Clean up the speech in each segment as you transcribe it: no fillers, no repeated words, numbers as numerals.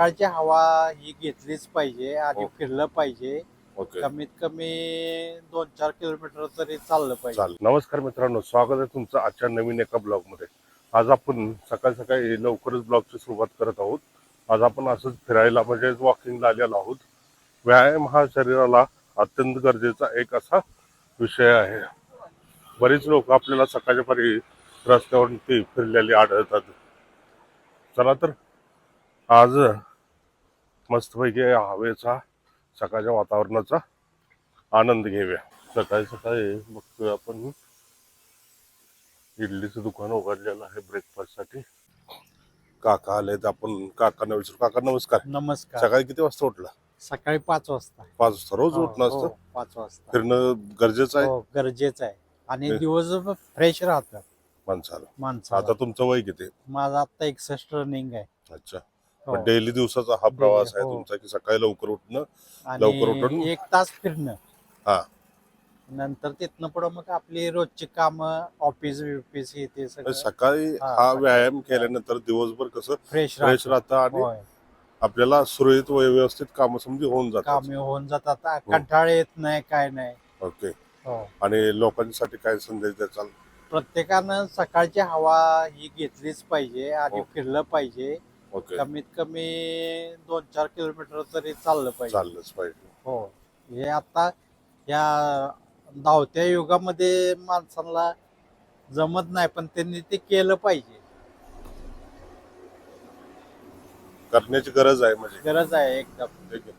सकाळची हवा ही घेतलीच पाहिजे आणि ओके. फिरलं पाहिजे. ओके. कमीत कमी 2-4 किलोमीटर तरी चाललं पाहिजे. चालेल. नमस्कार मित्रांनो, स्वागत आहे तुमचं आजच्या नवीन एका ब्लॉगमध्ये. आज आपण सकाळी सकाळी लवकरच ब्लॉगची सुरुवात करत आहोत. आज आपण असंच फिरायला म्हणजे वॉकिंगला आलेलो आहोत. व्यायाम हा शरीराला अत्यंत गरजेचा एक असा विषय आहे. बरीच लोक आपल्याला सकाळच्या पारी रस्त्यावरती फिरलेली आढळतात. चला तर आज मस्तपैकी हवेचा, सकाळच्या वातावरणाचा आनंद घेऊया. सकाळी सकाळी बघतोय आपण इडलीचं दुकान उघडलेलं आहे ब्रेकफास्टसाठी. काका आलेत, आपण काकांना विचारू. काका नमस्कार. नमस्कार. सकाळी किती वाजता उठला? सकाळी 5 वाजता. 5 वाजता रोज हो, उठणं असतं? 5 वाजता. फिरणं गरजेचं आहे हो, गरजेचं आहे आणि हे- दिवसभर फ्रेश राहतात माणसाला. माणसाला. आता तुमचं वय किती? माझं आता 61 रनिंग आहे. अच्छा. हो. डेली दिवसाचा हा प्रवास आहे हो. तुमचा, की सकाळी लवकर उठणं, आणि लवकर उठून 1 तास फिरणं. हा नंतर तिथनं पुढं मग आपली रोजची कामं, ऑफिस बिफिस हे ते सगळं सकाळी हा, हा सकाळी. व्यायाम केल्यानंतर दिवसभर कसं फ्रेश फ्रेश राहतं आणि होय. आपल्याला सुरळीत व्यवस्थित काम समजी होऊन जातात. कामे होऊन जातात. कंटाळ येत नाही, काय नाही. ओके. हो. आणि लोकांसाठी काय संदेश द्याल? प्रत्येकानं सकाळची हवा ही घेतलीच पाहिजे आणि हो. फिरलं पाहिजे. ओके. कमीत कमी 2-4 किलोमीटर तरी चाललं पाहिजे. चाललंच पाहिजे. हो. हे आता या धावत्या युगामध्ये माणसाला जमत नाही, पण त्यांनी ते केलं पाहिजे. करण्याची गरज आहे म्हणजे. गरज आहे एकदम. ठीक आहे.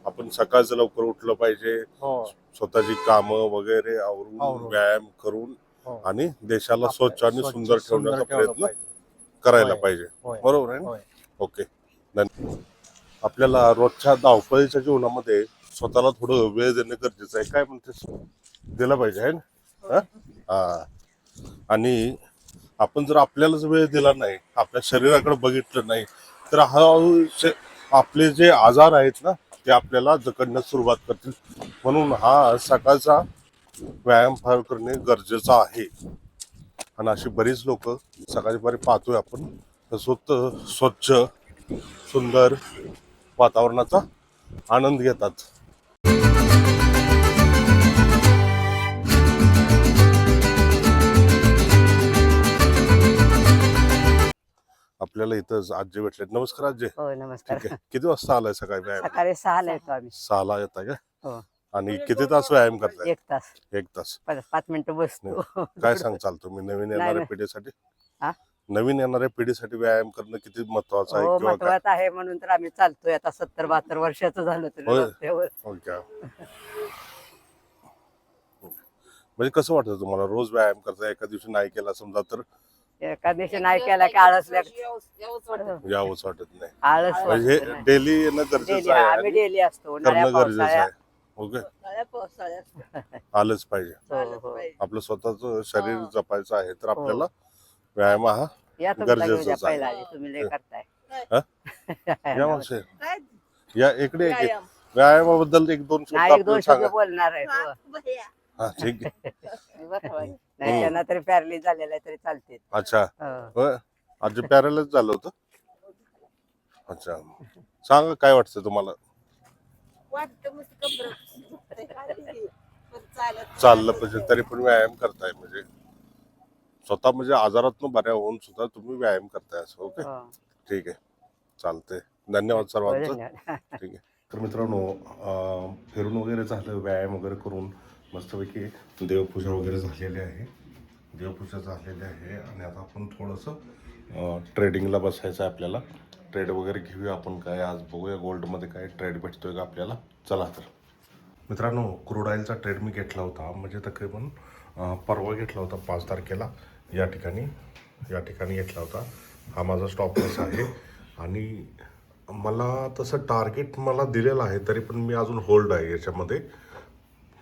आपण सकाळचं लवकर उठलं पाहिजे, हो. स्वतःची कामं वगैरे आवरून आवरून. व्यायाम करून हो. आणि देशाला आपलं स्वच्छ आणि सुंदर ठेवण्याचा ठेवलं प्रयत्न पाहिजे. करायला होय. पाहिजे. होय. बरोबर आहे ना? होय. ओके. आपल्याला रोजच्या धावपळीच्या जीवनामध्ये स्वतःला थोडं वेळ देणं गरजेचं आहे. काय म्हणतेस? दिला पाहिजे आहे ना? हा. आणि आपण जर आपल्यालाच वेळ दिला नाही, आपल्या शरीराकडे बघितलं नाही, तर आपले जे आजार आहेत ना, ते आपल्याला जखडण्यास सुरुवात करतील. म्हणून हा सकाळचा व्यायाम फार करणे गरजेचं आहे. आणि अशी बरीच लोक सकाळी पारी पाहतोय आपण, स्वच्छ सुंदर वातावरणाचा आनंद घेतात. आपल्याला इथं आजी भेटले. नमस्कार आजी. हो नमस्कार. ठीक आहे. किती वाजता आलाय सकाळी व्यायाम? सकाळी 6ला येतो आम्ही. 6ला येताय का? हो. आणि किती तास व्यायाम करताय? 1 तास 1 तास. 5 मिनिटं बसतो. काय सांगचाल तुम्ही नवीन येणाऱ्या नाही. पिढीसाठी? हा? नवीन येणाऱ्या पिढीसाठी व्यायाम करणं किती महत्वाचं आहे हो किंवा काय? महत्वाचं आहे म्हणून तर आम्ही चालतोय आता 70-72 वर्षाचं झालं तरी होय. रस्त्यावर. ओके. म्हणजे कसं वाटतं तुम्हाला रोज व्यायाम करता? एका दिवशी नाही केला समजा तर एका दिवशी नाही केला की आळस यावंच वाटत नाही. आळस म्हणजे वाटतो. डेली येणं गरजेचं डेली आहे आम्ही आणि डेली असतो. उन्हाळ्या करणं गरजेचं पावसाळ्या. आहे. ओके. आलंच पाहिजे. हो, हो. आपलं स्वतःच शरीर जपायचं आहे तर आपल्याला व्यायाम हा या तुमचा घेऊन गरजेचंच द्या आहे. पहिला आधी, तुम्ही लय करताय. या मावशी, या इकडे एक व्यायामाबद्दल 1-2 शब्द नाही 1-2 आपल्याला शब्द सांगा. बोलणार आहे हो. हा ठीक आहे. नाही त्यांना तरी पॅरली झालेला आहे तरी चालते. अच्छा. हो. होय. आज पॅरालाइज झालं होतं. अच्छा. सांगा काय वाटतं तुम्हाला? चाललं पाहिजे तरी पण व्यायाम करताय म्हणजे स्वतः म्हणजे आजारातून बऱ्या होऊन सुद्धा तुम्ही व्यायाम करताय असं. ओके. हो. ठीक आहे. चालतंय. धन्यवाद सर्वांचं. धन्यवाद. ठीक आहे. तर मित्रांनो, फिरून वगैरे झालं, व्यायाम वगैरे करून मस्तपैकी देवपूजा वगैरे झालेली आहे. देवपूजा झालेली आहे आणि आता आपण थोडंसं ट्रेडिंगला बसायचं आहे आपल्याला. ट्रेड वगैरे घेऊया आपण. काय आज बघूया गोल्डमध्ये काय ट्रेड भेटतोय का आपल्याला. चला तर मित्रांनो, क्रूड ऑइलचा ट्रेड मी घेतला होता म्हणजे तकरीबन परवा घेतला होता 5 तारखेला या ठिकाणी घेतला होता. हा माझा स्टॉप लॉस आहे आणि मला तसं टार्गेट मला दिलेलं आहे तरी पण मी अजून होल्ड आहे याच्यामध्ये.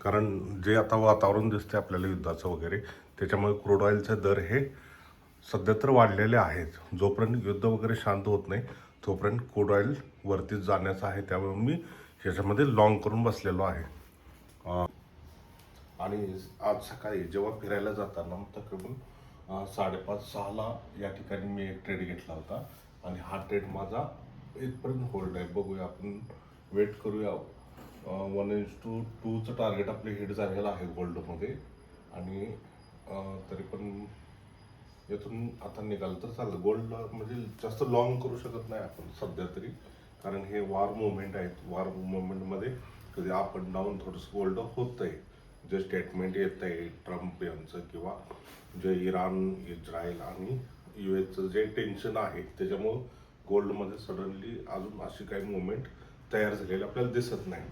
कारण जे आता वातावरण दिसते आपल्याला युद्धाचं वगैरे, त्याच्यामुळे क्रूड ऑइलचे दर हे सध्या तर वाढलेले आहेत. जोपर्यंत युद्ध वगैरे शांत होत नाही तोपर्यंत क्रूड ऑइल वरतीच जाण्याचं आहे. त्यामुळे मी ह्याच्यामध्ये लॉंग करून बसलेलो आहे. आणि आज सकाळी जेव्हा फिरायला जाताना तकरीबन 5:30-6ला या ठिकाणी मी एक ट्रेड घेतला होता आणि हा ट्रेड माझा इथपर्यंत होल्ड आहे. बघूया, आपण वेट करूया. 1:2चं टार्गेट आपले हिट झालेलं आहे गोल्डमध्ये. आणि तरी पण यातून आता निघालं तर चालतं. गोल्ड म्हणजे जास्त लॉंग करू शकत नाही आपण सध्या तरी, कारण हे वॉर मुवमेंट आहेत. वॉर मुवमेंटमध्ये कधी अप अँड डाऊन थोडंसं गोल्ड होतं आहे. जे स्टेटमेंट येत आहे ट्रम्प यांचं, किंवा जे इराण, इस्रायल आणि US जे टेन्शन आहे, त्याच्यामुळं गोल्डमध्ये सडनली अजून अशी काही मुवमेंट तयार झालेली आपल्याला दिसत नाही.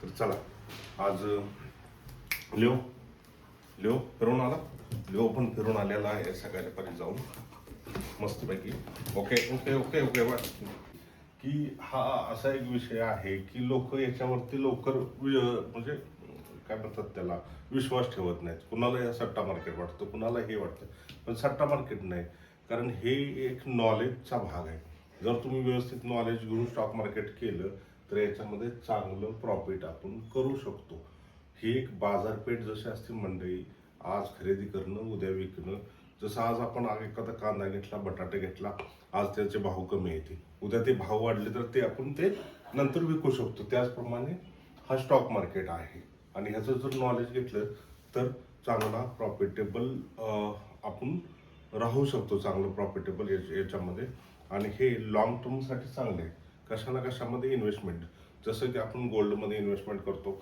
तर चला, आज लिओ फिरून आला. लिओ पण फिरून आलेला आहे सगळ्या परी जाऊन मस्तपैकी. ओके की हा असा एक विषय आहे की लोक याच्यावरती लवकर म्हणजे काय म्हणतात त्याला, विश्वास ठेवत नाहीत. कुणाला या सट्टा मार्केट वाटतं, कुणाला हे वाटतं, पण सट्टा मार्केट नाही. कारण हे एक नॉलेजचा भाग आहे. जर तुम्ही व्यवस्थित नॉलेज घेऊन स्टॉक मार्केट केलं तर याच्यामध्ये चांगलं प्रॉफिट आपण करू शकतो. ही एक बाजारपेठ जशी असते मंडळी, आज खरेदी करणं, उद्या विकणं. जसं आज आपण एखादा कांदा घेतला, बटाटे घेतला, आज त्याचे भाव कमी येते, उद्या ते भाव वाढले तर ते आपण ते नंतर विकू शकतो. त्याचप्रमाणे हा स्टॉक मार्केट आहे. आणि ह्याचं जर नॉलेज घेतलं तर चांगला प्रॉफिटेबल आपण राहू शकतो, चांगलं प्रॉफिटेबल याच्यामध्ये. आणि हे लॉंग टर्मसाठी चांगले आहे. कशा ना कशामध्ये इन्व्हेस्टमेंट, जसं की आपण गोल्डमध्ये इन्व्हेस्टमेंट करतो,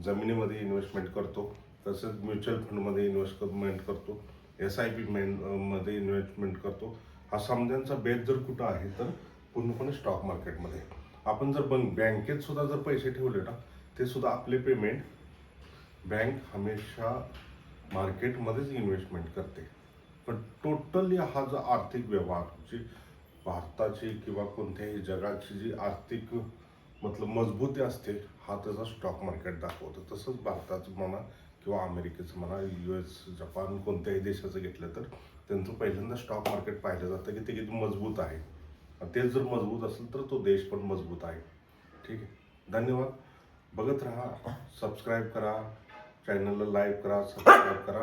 जमिनीमध्ये इन्व्हेस्टमेंट करतो, तसंच म्युच्युअल फंडमध्ये इन्व्हेस्टमेंट करतो, SIP मध्ये इन्व्हेस्टमेंट करतो. हा समजांचा बेस जर कुठं आहे तर पूर्णपणे स्टॉक मार्केटमध्ये. आपण जर बँकेत सुद्धा जर पैसे ठेवले ना, ते सुद्धा आपले पेमेंट बँक हमेशा मार्केटमध्येच इन्व्हेस्टमेंट करते. पण टोटली हा जो आर्थिक व्यवहार, जी भारताची किंवा कोणत्याही जगाची जी आर्थिक मतलब मजबूती असते, हा त्याचा स्टॉक मार्केट दाखवतं. तसंच भारताचं म्हणा किंवा अमेरिकेचं म्हणा, US, जपान, कोणत्याही देशाचं घेतलं तर त्यांचं पहिल्यांदा स्टॉक मार्केट पाहिलं जातं की ते किती मजबूत आहे. तेच जर मजबूत असेल तर तो देश पण मजबूत आहे. ठीक आहे, धन्यवाद. बघत राहा, सबस्क्राईब करा, चॅनलला लाईक करा, सबस्क्राईब करा.